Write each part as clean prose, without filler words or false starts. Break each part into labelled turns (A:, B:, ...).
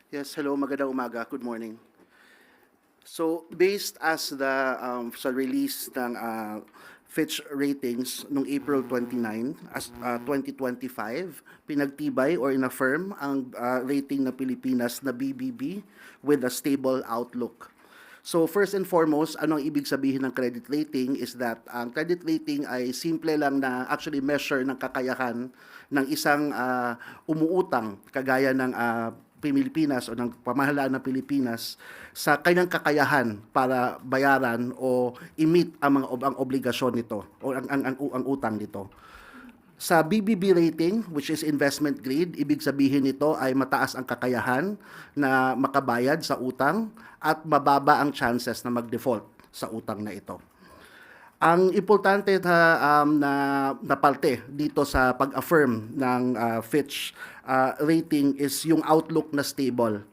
A: Yes, hello, magandang umaga. Good morning. So, based as the sa release ng Fitch ratings noong April 29 as 2025, pinagtibay or inaffirm ang rating ng Pilipinas na BBB with a stable outlook. So first and foremost, ano ang ibig sabihin ng credit rating is that ang credit rating ay simple lang na actually measure ng kakayahan ng isang umuutang kagaya ng Pilipinas o ng pamahalaan ng Pilipinas sa kanyang kakayahan para bayaran o i-meet ang obligasyon nito o ang utang nito. Sa BBB rating, which is investment grade, ibig sabihin nito ay mataas ang kakayahan na makabayad sa utang at mababa ang chances na mag-default sa utang na ito. Ang importante na parte dito sa pag-affirm ng Fitch rating is yung outlook na stable.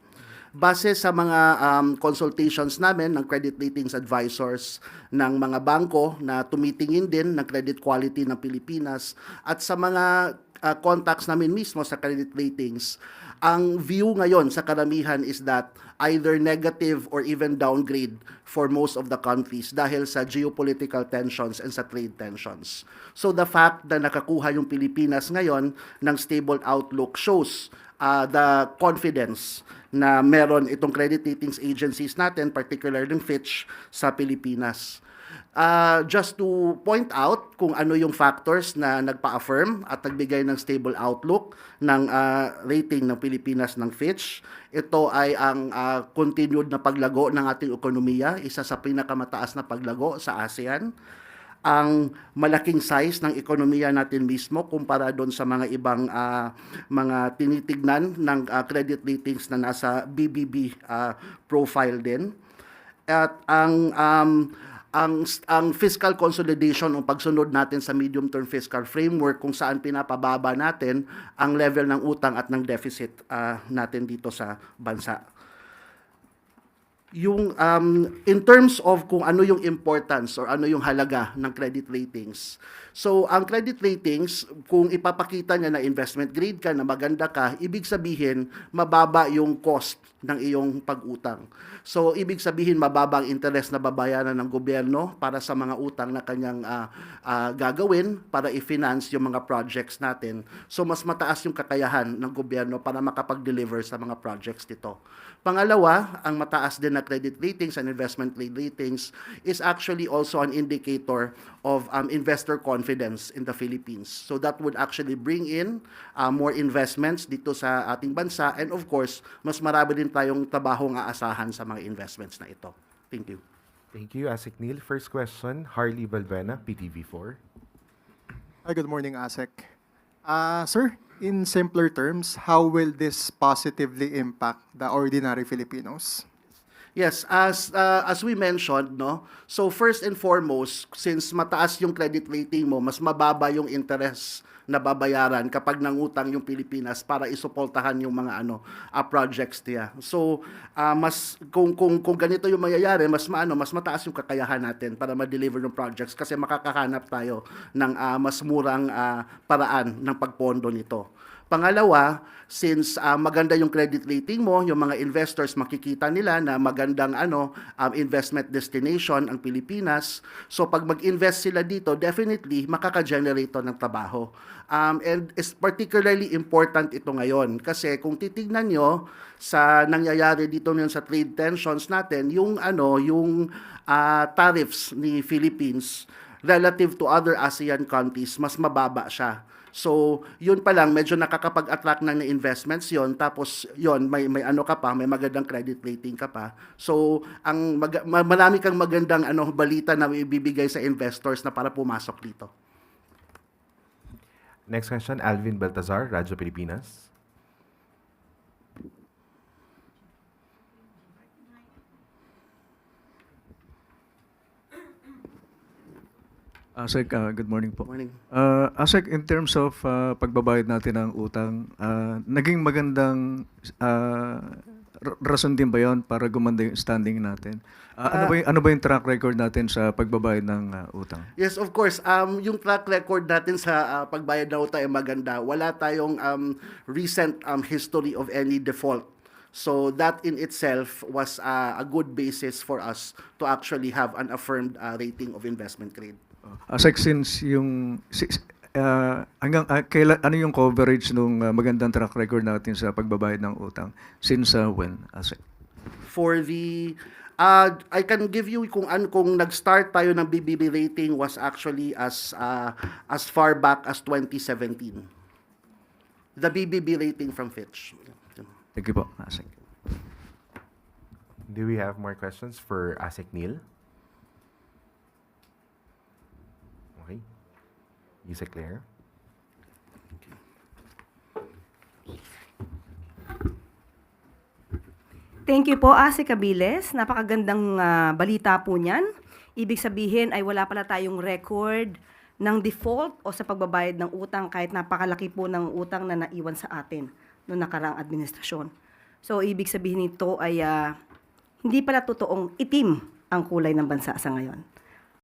A: Base sa mga consultations namin ng credit ratings advisors ng mga bangko na tumitingin din ng credit quality ng Pilipinas at sa mga contacts namin mismo sa credit ratings, ang view ngayon sa karamihan is that either negative or even downgrade for most of the countries dahil sa geopolitical tensions and sa trade tensions. So the fact na nakakuha yung Pilipinas ngayon ng stable outlook shows the confidence na meron itong credit ratings agencies natin, particularly ng Fitch, sa Pilipinas. Just to point out kung ano yung factors na nagpa-affirm at nagbigay ng stable outlook ng rating ng Pilipinas ng Fitch. Ito ay ang continued na paglago ng ating ekonomiya, isa sa pinakamataas na paglago sa ASEAN. Ang malaking size ng ekonomiya natin mismo kumpara doon sa mga ibang mga tinitignan ng credit ratings na nasa BBB profile din. At ang fiscal consolidation o pagsunod natin sa medium-term fiscal framework kung saan pinapababa natin ang level ng utang at ng deficit natin dito sa bansa. Yung in terms of kung ano yung importance or ano yung halaga ng credit ratings. So, ang credit ratings, kung ipapakita niya na investment grade ka, na maganda ka, ibig sabihin, mababa yung cost ng iyong pag-utang. So, ibig sabihin, mababa ang interest na babayaran ng gobyerno para sa mga utang na kanyang gagawin para i-finance yung mga projects natin. So, mas mataas yung kakayahan ng gobyerno para makapag-deliver sa mga projects nito. Pangalawa, ang mataas din na credit ratings and investment grade ratings is actually also an indicator of investor confidence in the Philippines. So that would actually bring in more investments dito sa ating bansa, and of course, mas marami din tayong trabahong aasahan sa mga investments na ito. Thank you.
B: Thank you, Asik Neil. First question, Harley Balbena, PTV4.
C: Hi, good morning, ASEC. Sir, in simpler terms, how will this positively impact the ordinary Filipinos?
A: Yes, as we mentioned, no. So first and foremost, since mataas yung credit rating mo, mas mababa yung interest na babayaran kapag nangutang yung Pilipinas para isuportahan yung mga projects niya. So mas kung ganito yung mangyayari, mas mataas yung kakayahan natin para ma-deliver ng projects kasi makakahanap tayo ng mas murang paraan ng pagpondo nito. Pangalawa, since maganda yung credit rating mo, yung mga investors makikita nila na magandang investment destination ang Pilipinas. So pag mag-invest sila dito, definitely makaka-generate ng trabaho. And it's particularly important ito ngayon kasi kung titignan nyo sa nangyayari dito ngayon sa trade tensions natin, yung tariffs ni Philippines relative to other ASEAN countries, mas mababa siya. So, yun pa lang, medyo nakakapag-attract ng investments yon. Tapos, yon may magandang credit rating ka pa. So, marami kang magandang balita na ibibigay sa investors na para pumasok dito.
B: Next question, Alvin Baltazar, Radyo Pilipinas.
D: ASEC, good morning po.
A: Morning.
D: ASEC, in terms of pagbabayad natin ng utang, naging magandang rason din ba yun para gumanda yung standing natin? Ano ba yung track record natin sa pagbabayad ng utang?
A: Yes, of course. Yung track record natin sa pagbayad ng utang ay maganda. Wala tayong recent history of any default So that in itself was a good basis for us to actually have an affirmed rating of investment grade.
D: Asek, since yung kailan ano yung coverage nung magandang track record natin sa pagbabayad ng utang? Since when, Asek?
A: For the I can give you kung nag-start tayo ng BBB rating was actually as far back as 2017. The BBB rating from Fitch.
D: Thank you po, Asek.
B: Do we have more questions for Asek Neil? Okay. Yusek Claire?
E: Thank you po, Ase Cabiles. Napakagandang balita po niyan. Ibig sabihin ay wala pala tayong record ng default o sa pagbabayad ng utang kahit napakalaki po ng utang na naiwan sa atin noong nakaraang administrasyon. So, ibig sabihin nito ay hindi pala totoong itim ang kulay ng bansa sa ngayon.